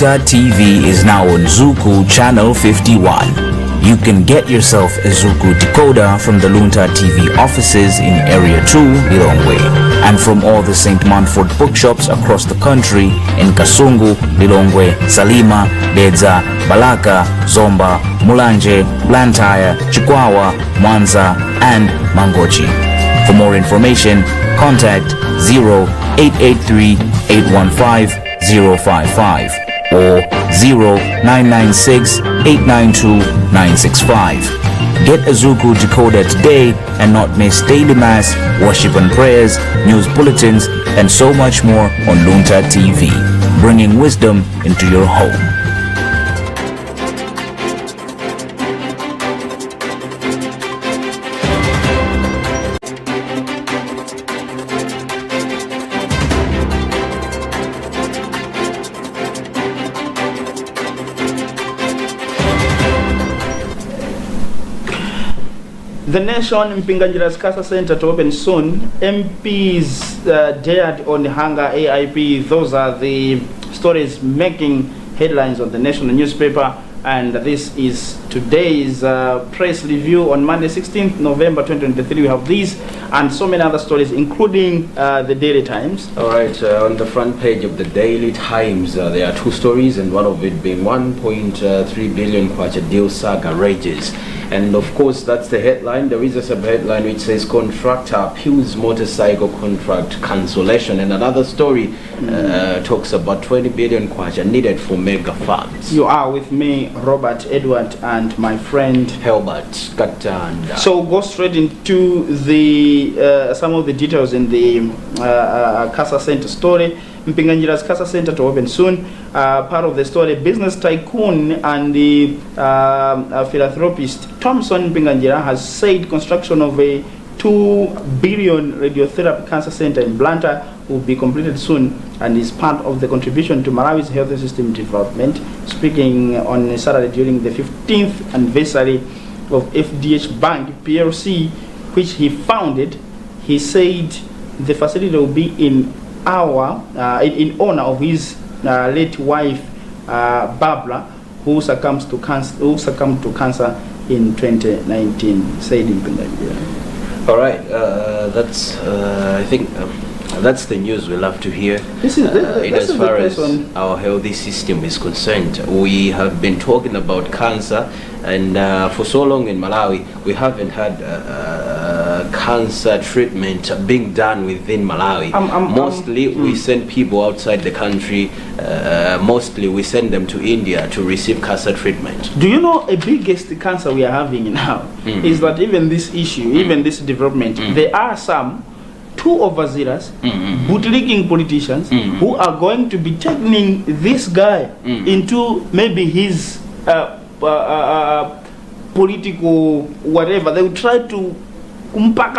Luntha TV is now on Zuku Channel 51. You can get yourself a Zuku decoder from the Luntha TV offices in Area 2, Lilongwe, and from all the St. Manford bookshops across the country in Kasungu, Lilongwe, Salima, Dedza, Balaka, Zomba, Mulanje, Blantyre, Chikwawa, Mwanza, and Mangochi. For more information, contact 0883-815-055 or 0996-892-965. Get a Zuku decoder today and not miss daily mass, worship and prayers, news bulletins, and so much more on Luntha TV, bringing wisdom into your home. The Nation Mpinganjira's Casa Center to open soon. MPs dared on hunger AIP. Those are the stories making headlines on the national newspaper. And this is today's press review on Monday, 16th November 2023. We have these and so many other stories, including the Daily Times. All right, on the front page of the Daily Times, there are two stories, and one of it being 1.3 billion kwacha deal saga rages. And of course, that's the headline. There is a sub-headline which says contractor appeals motorcycle contract cancellation. And another story talks about 20 billion kwacha needed for mega farms. You are with me, Robert Edward, and my friend Helbert Katanda. So go straight into the some of the details in the Casa Center story. Mpinganjira's Casa Center to open soon. Part of the story, business tycoon and the philanthropist Thompson Mpinganjira has said construction of a 2 billion radiotherapy cancer center in Blantyre will be completed soon and is part of the contribution to Malawi's health system development. Speaking on Saturday during the 15th anniversary of FDH Bank PLC, which he founded, he said the facility will be in honor of his late wife Barbara, who succumbed to cancer in 2019, said in Mpinganjira. All right, that's I think that's the news we love to hear. This is as far as our healthy system is concerned. We have been talking about cancer, and for so long in Malawi we haven't had cancer treatment being done within Malawi. Mostly we send people outside the country. Mostly we send them to India to receive cancer treatment. Do you know a biggest cancer we are having now is that even this issue, even this development, there are some too overzealous, bootlicking politicians who are going to be taking this guy into maybe his political whatever. They will try to but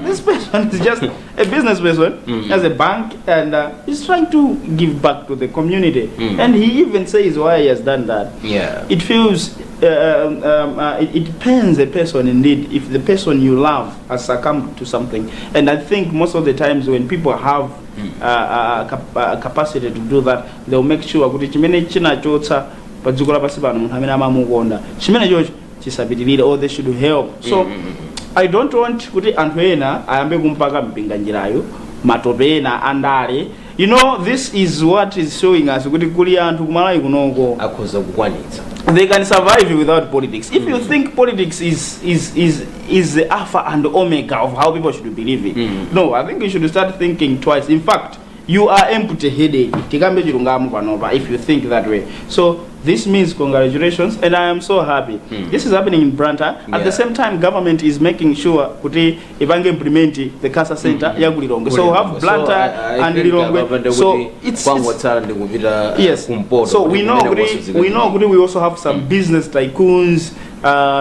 this person is just a business person, as a bank, and he's trying to give back to the community. And he even says why he has done that. Yeah, it feels it depends the person indeed. If the person you love has succumbed to something, and I think most of the times when people have capacity to do that, they'll make sure or they should help. So I don't want kuti anthu ena ayambe kumpaka Mpinganjirayo matopena andale. You know, this is what is showing us kuti kuli anthu kumalayi kunoko akhoza kukwanitsa. They can survive without politics. If you think politics is the alpha and omega of how people should believe it, no, I think you should start thinking twice. In fact, you are empty-headed if you think that way. So this means congratulations, and I am so happy. This is happening in Blantyre. At the same time, government is making sure kuti if implement the cancer center ya Lilongwe. So we have Blantyre and Lilongwe. So it's yes. So we know we also have some business tycoons,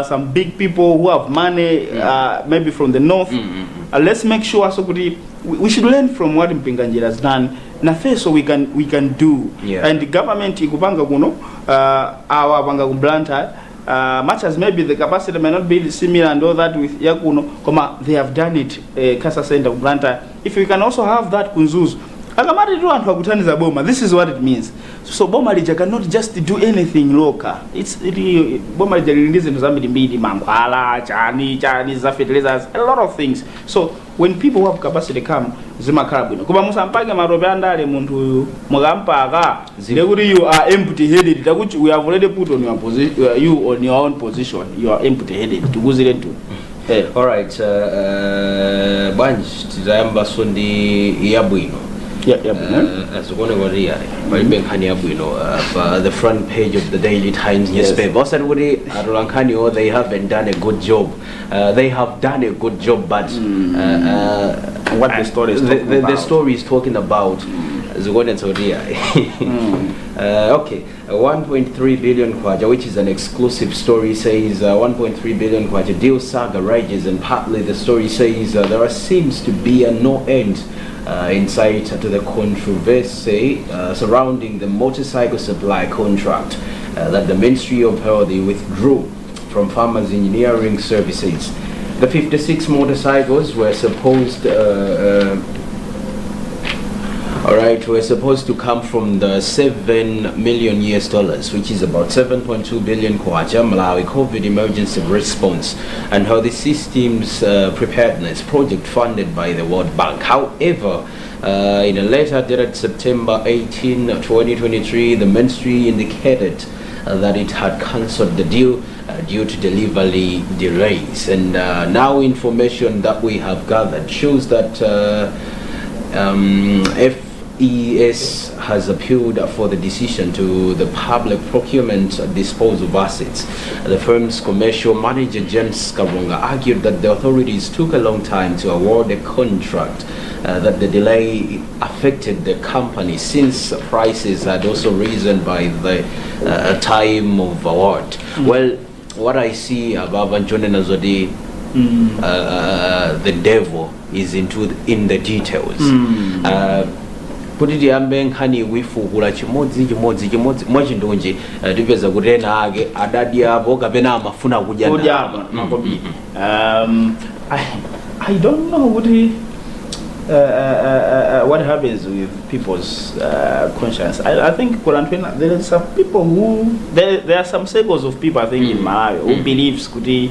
some big people who have money, maybe from the north. Let's make sure so we should learn from what Mpinganjira has done. Na so we can do. And the government ikupanga kuno our panga ku Blantyre, much as maybe the capacity may not be similar and all that with Yakuno, they have done it cancer center Blantyre. If we can also have that kunzuzu, akamati tu anthu akuthandiza boma, this is what it means. So boma lija cannot just do anything local. Boma lija lili zinthu zambiri mankhwala chani za fertilizers, a lot of things. So when people who have capacity come, zimakhala bwino. Koma musampake matope andale munthu uyu mukampaka ndekuti you are empty headed, takuti we have already put on your position, you on your own position, you are empty headed. Tukuzire tu. All right, banji tizayamba sondi yabwino. As one of the the front page of the Daily Times newspaper. They haven't done a good job. They have done a good job, but what the story is talking about. The story is talking about okay, 1.3 billion kwacha, which is an exclusive story, says 1.3 billion kwacha deal saga rages, and partly the story says there seems to be a no end in sight to the controversy surrounding the motorcycle supply contract that the Ministry of Health withdrew from Farmers Engineering Services. The 56 motorcycles were supposed were supposed to come from the $7 million, which is about 7.2 billion kwacha Malawi COVID emergency response and how the systems preparedness project funded by the World Bank. However, in a letter dated September 18, 2023, the ministry indicated that it had cancelled the deal due to delivery delays. And now information that we have gathered shows that FES has appealed for the decision to the Public Procurement Disposal of Assets. The firm's commercial manager, James Kabunga, argued that the authorities took a long time to award a contract, that the delay affected the company since prices had also risen by the time of award. Well, what I see about Banjone Nazodi, the devil is in the details. Kuti tiyambe nkhani wifuhula chimodzi mwachindunji tipeza kutena ake adadi apo kapena amafuna kudya makobi. I don't know what happens with people's conscience. I think there are some people there are some circles of people, I think, in Malawi who believes kuti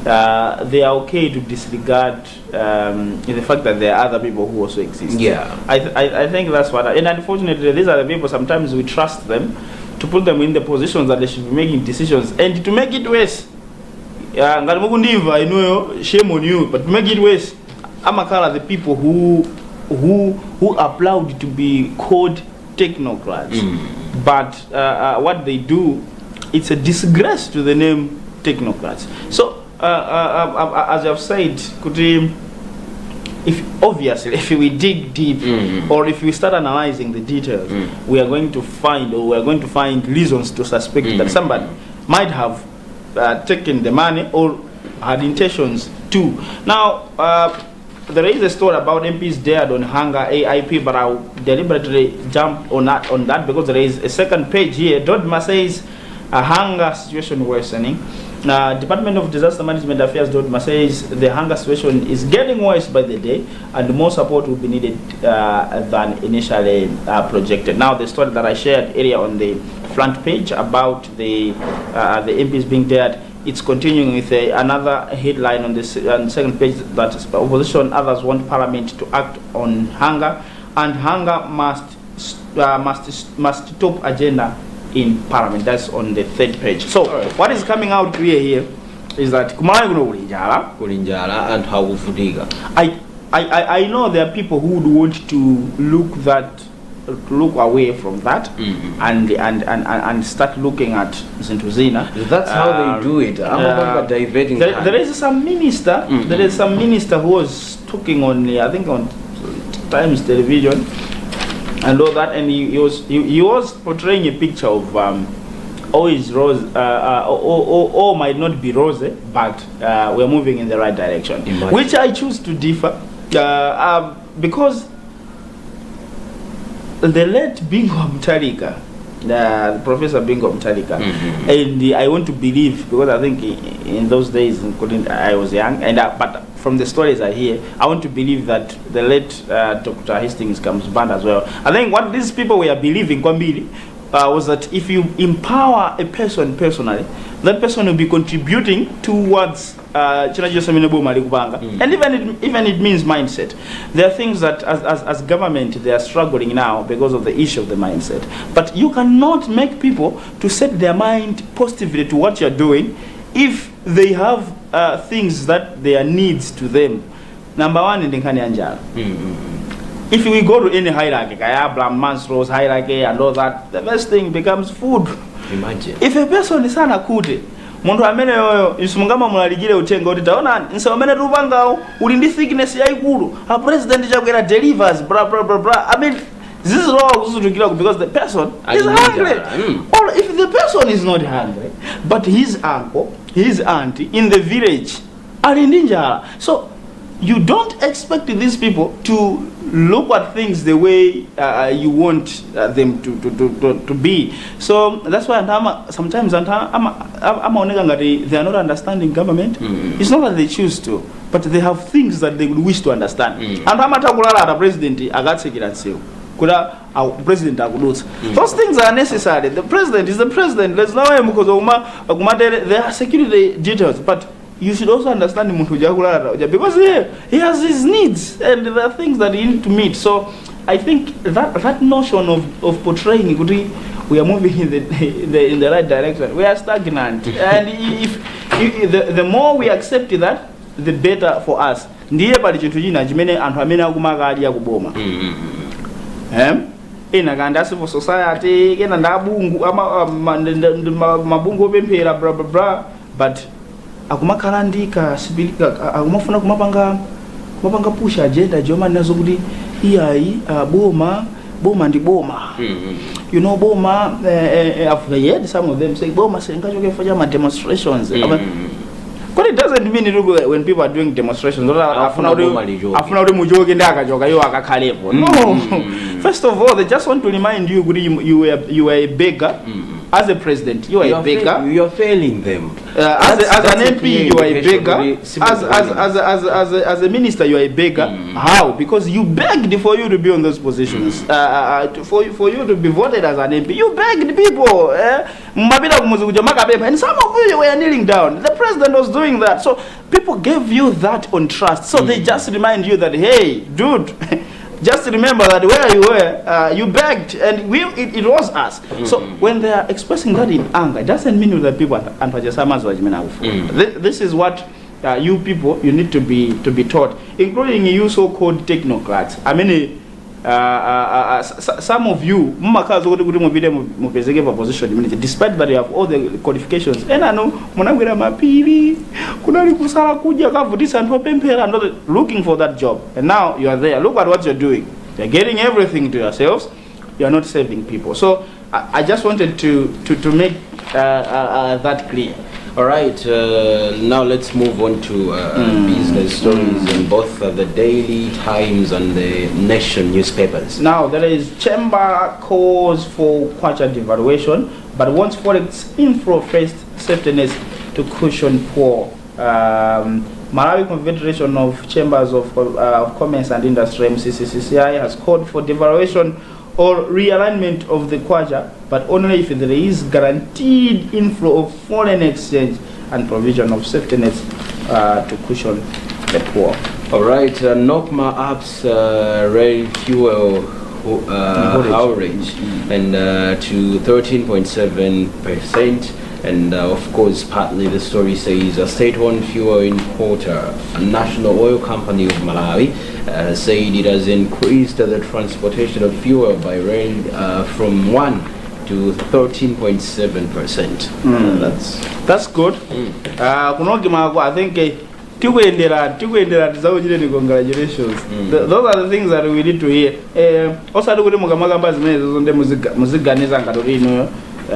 they are okay to disregard the fact that there are other people who also exist. Yeah, I think that's what. And unfortunately, these are the people. Sometimes we trust them to put them in the positions that they should be making decisions, and to make it worse. I know, shame on you, but to make it worse, Amakala, the people who are proud to be called technocrats, but what they do, it's a disgrace to the name technocrats. So. As I've said, if we dig deep, or if we start analyzing the details, we are going to find reasons to suspect that somebody might have taken the money or had intentions to. Now, there is a story about MPs dared on hunger AIP, but I'll deliberately jump on that because there is a second page here. Dodma says a hunger situation worsening. Department of Disaster Management Affairs Dodma says the hunger situation is getting worse by the day and more support will be needed than initially projected. Now, the story that I shared earlier on the front page about the MPs being dared, it's continuing with another headline on the second page that opposition others want Parliament to act on hunger, and hunger must top agenda in Parliament. That's on the third page. So what is coming out clear here is that kulinjala and how I know there are people who would want to look away from that and start looking at Zintuzina. That's how they do it. Diverting. There is some minister. There is some minister who was talking on, I think, on Times Television and all that, and he was portraying a picture of all is rose, all might not be rose, but we're moving in the right direction. Which I choose to differ because the late Bingo Mtalika, Professor Bingo Mtalika, and I want to believe, because I think in those days I was young, and but from the stories I hear, I want to believe that the late Dr. Hastings comes band as well. I think what these people were believing, Kwambili, was that if you empower a person personally, that person will be contributing towards and even it means mindset. There are things that as government they are struggling now because of the issue of the mindset. But you cannot make people to set their mind positively to what you're doing if they have things that they are needs to them. Number one, in the Kanyanjala. If we go to any hierarchy, Abraham Maslow's hierarchy and all that, the best thing becomes food. Imagine. If a person is anakude, muntu amene yoyo isumungama mulaligire utenga kuti taona nsomene tupangao uli ndi thickness yaikulu a president chakwera delivers blah blah blah blah. I mean, this is all because the person is hungry. Or if the person is not hungry, but his uncle, his auntie in the village are in danger. So you don't expect these people to look at things the way you want them to be. So that's why sometimes they are not understanding government. It's not that they choose to, but they have things that they would wish to understand. And I'm the president, I got president those things are necessary. The president is the president. There's no way because there are security details, but you should also understand because he has his needs and there are things that he needs to meet. So I think that notion of portraying we are moving in the right direction. We are stagnant, and if the more we accept that, the better for us. Ndiye pali chintu china chimene anthu amene akumakali akuboma. Ina kanda civil society, kena ndabungu mabungu opemphera blah blah blah, but akumakarandika sibilika akumafuna kumapanga push agenda joma nazo kuti iyayi boma ndi boma. You know boma I've heard some of them say boma sengachoke fanya ma demonstrations. But it doesn't mean when people are doing demonstrations afuna uri mujoke ndakajoka yo akakhalepo. No. First of all, they just want to remind you you were a beggar. As a president, you are a beggar. You are failing them. As an MP, you are a beggar. As a minister, you are a beggar. How? Because you begged for you to be on those positions. For you to be voted as an MP, you begged people. And some of you were kneeling down. The president was doing that. So people gave you that on trust. So they just remind you that, hey, dude, just remember that where you were, you begged, and it was us. So when they are expressing that in anger, it doesn't mean that people are This is what you people, you need to be taught, including you so-called technocrats. I mean, some of you, despite that you have all the qualifications, and I know looking for that job, and now you are there. Look at what you're doing. You're getting everything to yourselves. You're not saving people. So I just wanted to make that clear. All right, now let's move on to business stories in both the Daily Times and the Nation newspapers. Now, there is Chamber calls for kwacha devaluation, but wants forex inflow first safety nets to cushion poor. Malawi Confederation of Chambers of Commerce and Industry, MCCCI, has called for devaluation or realignment of the kwacha, but only if there is guaranteed inflow of foreign exchange and provision of safety nets to cushion the poor. All right, NOCMA ups rail fuel average and to 13.7%. And of course, partly the story says a state-owned fuel importer, a national oil company of Malawi, said it has increased the transportation of fuel by rail from 1 to 13.7%. That's good. I think congratulations. Those are the things that we need to hear. Also,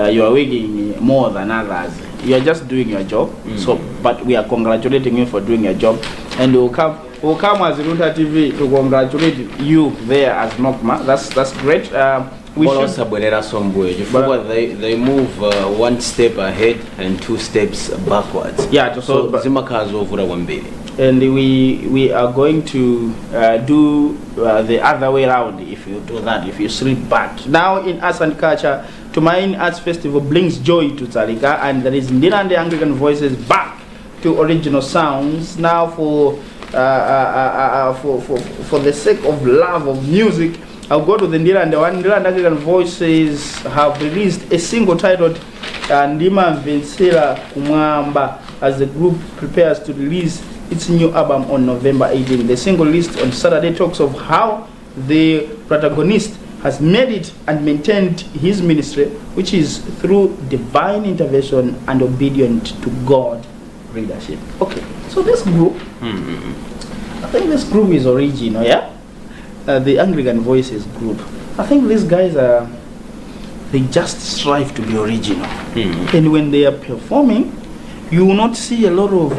you are working more than others. You are just doing your job. So, but we are congratulating you for doing your job, and we'll come as Luntha TV to congratulate you there as NOCMA. That's great. They move one step ahead and two steps backwards. Yeah, so Zimaka's over 1 billion. and we are going to do the other way around. If you do that, if you sleep back. Now in arts and culture, Tumaini Arts Festival brings joy to Tsarika, and there is Ndilande Anglican Voices back to original sounds. Now for the sake of love of music, I'll go to the Ndilande one. Ndilande Anglican Voices have released a single titled Ndima Vincera Kumwamba as the group prepares to release its new album on November 18. The single released on Saturday talks of how the protagonist has made it and maintained his ministry, which is through divine intervention and obedient to God leadership. Okay, so this group, I think this group is original, yeah? The Anglican Voices group. I think these guys they just strive to be original. And when they are performing, you will not see a lot of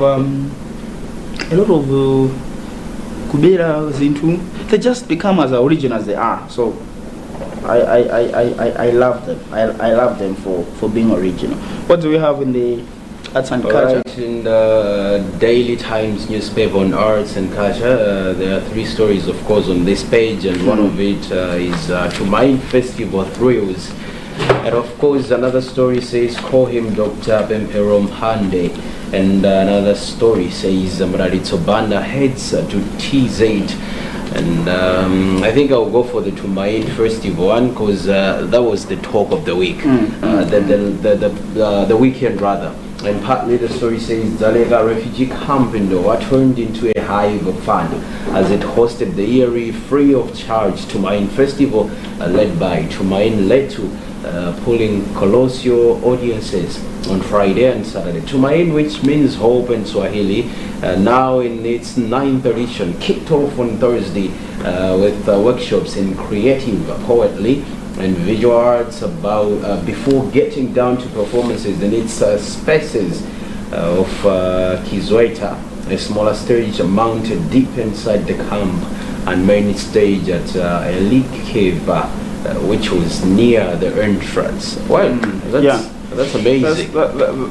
kubera zintu. They just become as original as they are. So I love them. I love them for being original. What do we have in the arts and culture? Right, in the Daily Times newspaper on arts and culture, there are 3 stories, of course, on this page, and one of it is Tumaini Festival Thrills. And of course, another story says, call him Dr. Bemperom Hande. And another story says, Mralitso Banda heads to TZ. And I think I'll go for the Tumaini Festival one, because that was the talk of the week, the weekend rather. And partly the story says Zalega refugee camp in Doha turned into a hive of fun as it hosted the yearly free of charge Tumaini Festival led by Tumaini Letu, pulling colossal audiences on Friday and Saturday. Tumaini, which means hope in Swahili, now in its 9th edition, kicked off on Thursday with workshops in creative, poetry, and visual arts about before getting down to performances in its spaces of Kizweta, a smaller stage mounted deep inside the camp, and main stage at Elite Cave, which was near the entrance. Well, that's amazing.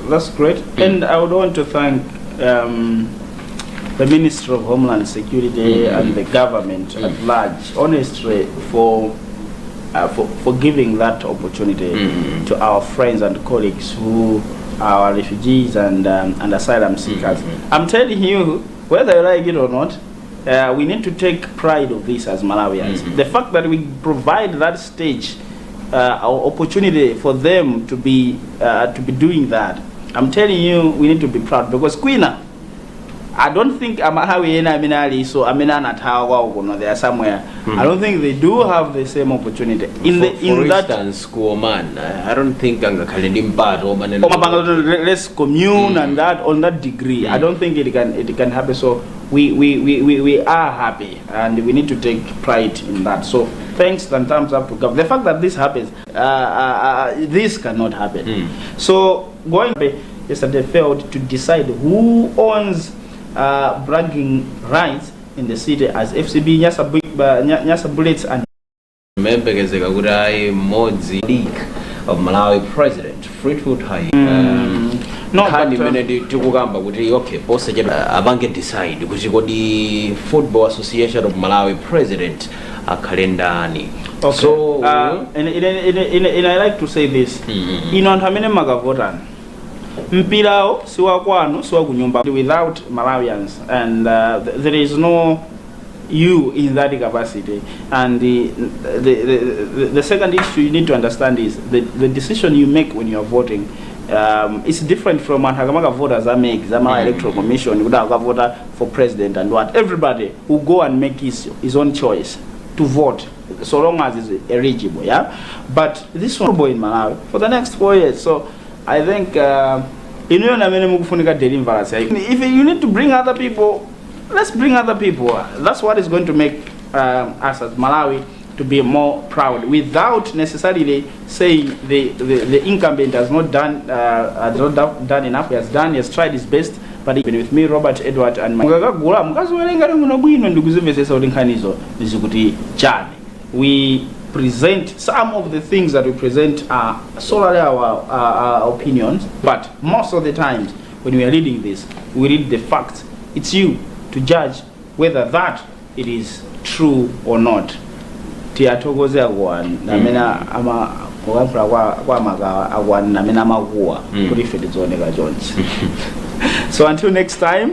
That's great. And I would want to thank the Ministry of Homeland Security and the government at large, honestly, for giving that opportunity to our friends and colleagues who are refugees and asylum seekers. I'm telling you, whether you like it or not, we need to take pride of this as Malawians. The fact that we provide that stage, our opportunity for them to be doing that, I'm telling you, we need to be proud, because Queen, I don't think they are somewhere. I don't think they do have the same opportunity. For instance, school man, I don't think let's commune and that on that degree. I don't think it can happen. So we are happy, and we need to take pride in that. So thanks and thumbs up to government. The fact that this happens, this cannot happen. So going yesterday failed to decide who owns bragging rights in the city as FCB Nyasa Bullets and remember Modzi League of Malawi President Fleetwood High. No, okay, abange decide the Football Association of Malawi President kalendani. Okay. So and I like to say this. Inontamene magavotan. Mpilao siwa kwanu siwa kunyumba without Malawians, and there is no you in that capacity. And the second issue you need to understand is the decision you make when you are voting. It's different from Antagamaga voters that make Zamala Electoral Commission, you would have voted for president and what. Everybody will go and make his own choice to vote, so long as it's eligible, yeah? But this one boy in Malawi for the next 4 years. So I think if you need to bring other people, let's bring other people. That's what is going to make us as Malawi to be more proud, without necessarily saying the incumbent has not done enough. He has tried his best, but even with me, Robert Edward, and we present some of the things that we present are solely our opinions, but most of the times when we are reading this, we read the facts. It's you to judge whether that it is true or not. Tiyathokozera kuwani namena ama kukamfula kwa maka akwani namena amakuwa kuti ife tizooneka chonchi. So until next time,